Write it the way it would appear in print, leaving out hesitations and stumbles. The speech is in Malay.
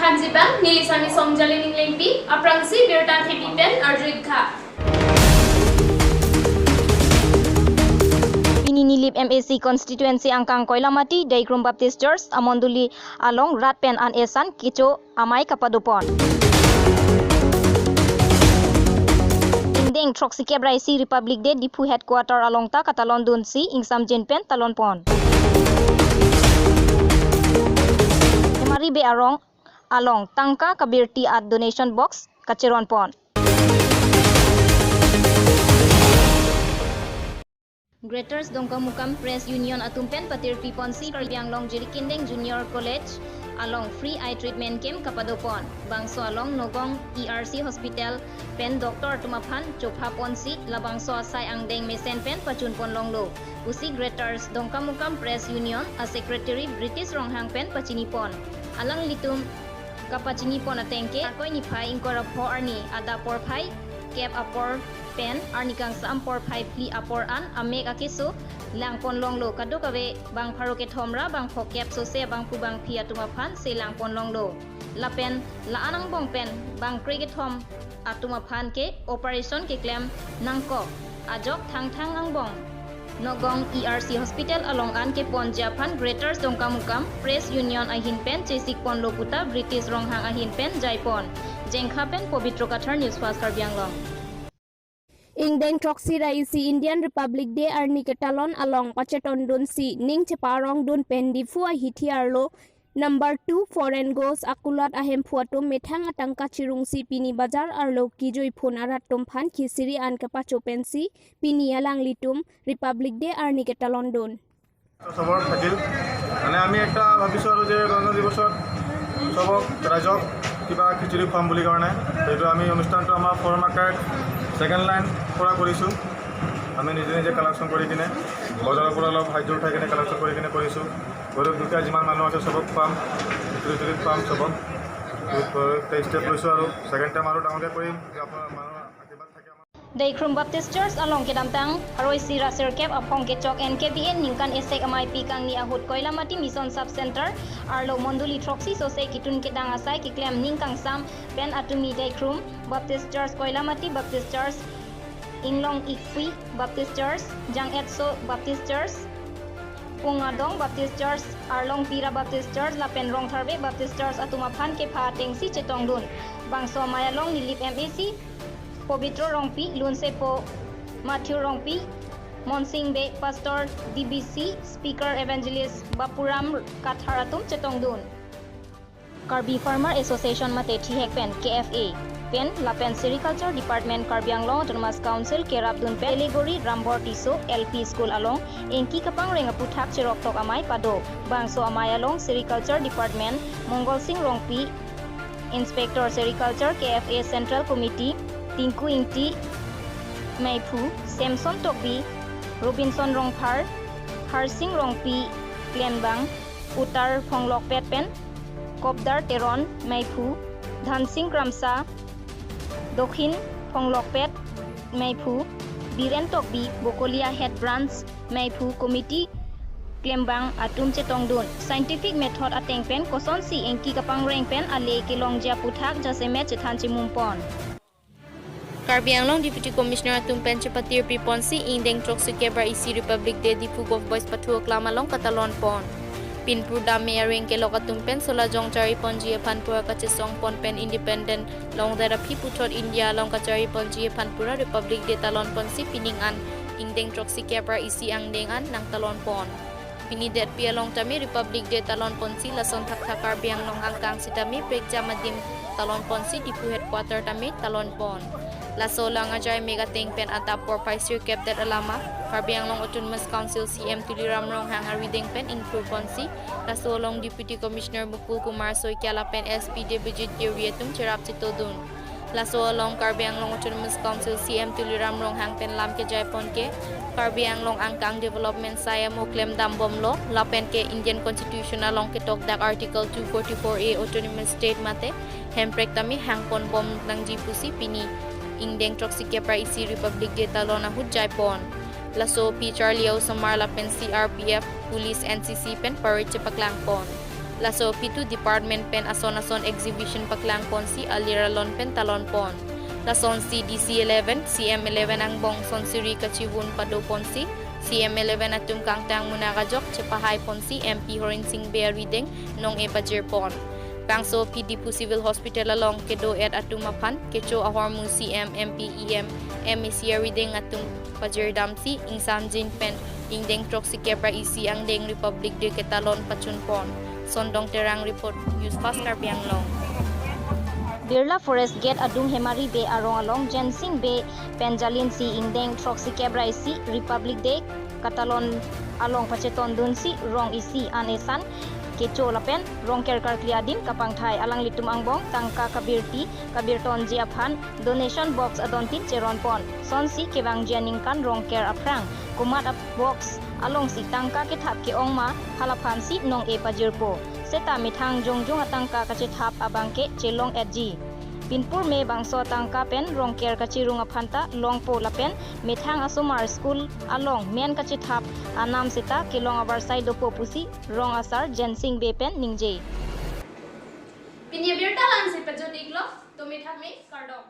Khanjiban, Nilisani Somjalining Lempi, Aprangsi, Birtan Hepipen, Arjuikha. Nilip MAC constituency angkang Koilamati, Daikrum Baptist Church, Amonduli along Ratpen an Esan, Kicho, Amai Kapadupon. Ingdeng Troxikebra IC Republic Day Dipu Headquarter along ta Ketalon Dunsi, Ingsamjin Pen Talon Pon. Emari be arong along Tangka Kabirti at Donation Box, Kacheron Pon. Greaters Dongkamukam Press Union Atumpen Patir Piponsi Karbianglong Jirikindeng Junior College along Free Eye Treatment Camp Kapadopon Bangso along Nogong ERC Hospital Pen Dr. Tumaphan Chopha Ponsi Labangso Asai Ingdeng Mesen Pen Pachun Pon Longlo Usi Greaters Dongkamukam Press Union a Secretary British Ronghang Pen Pachinipon Alang Litum Kapachinipon Atengke Arkoy Nipai Inkora Po Arni Ada Porpai Kep Apor Pen Arnikang Sampor Pai Pli Apor An Amek Akisu Lang Pon Longlo Kadukawe Bang Paroket Homra Bang Pokep Sose Bang Pubang Pia Tumaphan Se Lang Pon Longlo La Pen La Anang Bong Pen Bang Cricket Hom Atumaphan Ke Operation Ke Klem Nangko Ajok Thang Thang Ang Bong Nogong ERC Hospital along An Ke Pon Japan Greaters Dongkamukam Press Union Ahin Pen Chesik Pon Loputa British Ronghang Ahin Pen Jaipon Jengkha Pen Pobitro Kathar News Fast Karbianglong Ingdeng Troxi Raisi Indian Republic Day arni ketalon along Pacheton Dun si Ning Cheparong Dun Pendifu Hitiarlo Number 2 Foreign Goes Akulat Ahem Puatum Methang Atangka Chirung si Pini Bazar Arlo Kijoi Phun Arat Tumphan Kisiri An Kapacho Pensi Pini Alang Litum Republic Day arni ketalon Dun সবর থাকিল মানে আমি একটা ভাবিছো আৰু যে গণ দিৱসত সবক ৰাইজক কিবা খিচিৰি খুৱাম বুলি কাৰণে এইটো আমি অনুষ্ঠানটো আমাৰ ফৰ মাৰ্কেট সেকেন্ড লাইন পৰা কৰিছো আমি নিজে নিজে কালেকশ্যন কৰি কিনে বজাৰৰ পৰা অলপ সাহায্য উঠাই কিনে কালেকশ্যন কৰি কিনে কৰিছো গৰীব দুখীয়া যিমান মানুহ আছে সবক খুৱাম খিচিৰি খুৱাম সবক টেষ্টে লৈছো আৰু সেকেন্ড টাইম আৰু ডাঙৰকৈ কৰিম যে আপোনাৰ মানুহ আশীৰ্বাদ থাকে Daikrum Baptist Church along Kedamtang Aroi Sira Serkep Apong Kechok NKBN Ningkan Esek Amai Pikang Ni Ahut Koilamati Mission Sub Center Arlo Monduli Troxi Sose Kitun Kedang Asai Kiklem Ningkang Sam Pen Atumi Daikrum Baptist Church Koilamati Baptist Church Inglong Ikwi Baptist Church Jang Etso Baptist Church Pungadong Baptist Church Arlong Pira Baptist Church Lapen Rong Tharbe Baptist Church Atumaphan Ke Pha Tengsi Chetong Dun Bangso Mayalong Nilip MAC Pobitro Rongpi, Lunsepo, Matthew Rongpi, Monsing Be, Pastor DBC, Speaker Evangelist Bapuram Katharatum Chetongdun. Karbi Farmer Association Mate Thihek Pen, KFA, Pen, Lapen Sericulture Department Karbianglong Autonomous Council Kerabdun Pen, Elegori Rambor Tiso, LP School Along, Enki Kapang Rengaputhak Cherok Tok Amai Pado, Bangso Amai Along Sericulture Department, Mongol Singh Rongpi, Inspector Sericulture KFA Central Committee, Tinku Ingti, Maipu, Samson Tokbi, Robinson Rongphar, Harsing Rongpi, Glenbang, Uttar Phonglok Petpen, Kopdar Teron, Maipu, Dhansing Kramsa, Dokhin Phonglok Pet, Maipu, Biren Tokbi, Bokolia Head Branch, Maipu Committee, Klembang Atum Chetongdun. Scientific Method Atengpen, Koson Si Enki Kapang Rengpen, Ale Kelongjia Puthak, Jaseme Chethanchi Mumpon. Karbianglong Deputy Commissioner Tumpen Chepatir Piponsi Ingdeng Troxikebra IC Republic Day Dipu Gov Boys Patu Klamalong Ketalon Pon Pinpur Dame Aring Ke Loka Tumpen Sola Jong Chari Ponji Panpura Kachesong Pon Pen Independent Long Therapy Putot India Long Kachari Ponji Panpura Republic Day Talon Ponsi Piningan Ingdeng Troxikebra IC Ingdeng An Nang Talon Pon Pini Det Pia Long Tami Republic Day Talon Ponsi Lason Thak Thak Karbianglong Angkang Sitami Prekja Madim Talon Ponsi Dipu Headquarter Tami Talon Pon Laso lang ajay mega ting pen atap por paisir captain alama Karbianglong Autonomous Council CM Tuliram Rong hang arideng pen include ponsi Laso long Deputy Commissioner Mukul Kumar Soy Kyala pen SPD Bijit Yurietum Cherap Chitodun Laso long Karbianglong Autonomous Council CM Tuliram Rong hang pen lam ke Jaipon ke Karbianglong Angkang Development Saya Moklem Dambom Lo Lapen ke Indian Constitution along ke Tok Dak Article 244A Autonomous State Mate Hemprek Tami hangpon bom nang jipusi pini Ingdeng Troxikebra IC Republic Day Talon Ahut Jaipon Laso P. Charlie Samar Lapen CRPF Police NCC Pen Parit Chepaklangpon Laso pitu department pen ason exhibition paklang pon si aliralon pen talon pon. Lason si DC11 CM11 ang bong son siri kachibun pado pon si CM11 atum kang tang munakajok cepahay pon si MP Horinsing Bearideng nong epajir pon. Pangso PD pu civil hospital along kedo at atumapan kecho ahormu CM MP EM MEC Rideng atum pajir damsi ingsamjin pen Ingdeng troksi kebra isi ang deng Republic de Ketalon pachun pon. Sondong terang report news fast Karbiang Long. Birla Forest Gate adung Hemari Bay arong along Jensing Bay Penjalin si Ingdeng troksi kebra isi Republic de Ketalon along pacheton dun si rong isi anesan kecho lapen rongker karkliadim kapang thai alang litum angbong tangka kabirton jiaphan donation box adontin cheron pon son si kebang janingkan rongker aprang kumat up box along si tangka kithap ke ongma halaphan si nong e pajirpo seta mithang jongjong atangka kachithap abangke chelong edji Pinpur me bangso tangka pen rongker kachirung aphanta longpo lapen mithang asumar school along men kachithap anam sita kilong abarsai dopo pusi rong asar jensing be pen ningje Pinya birta lan si pejodiglo to mithame kardom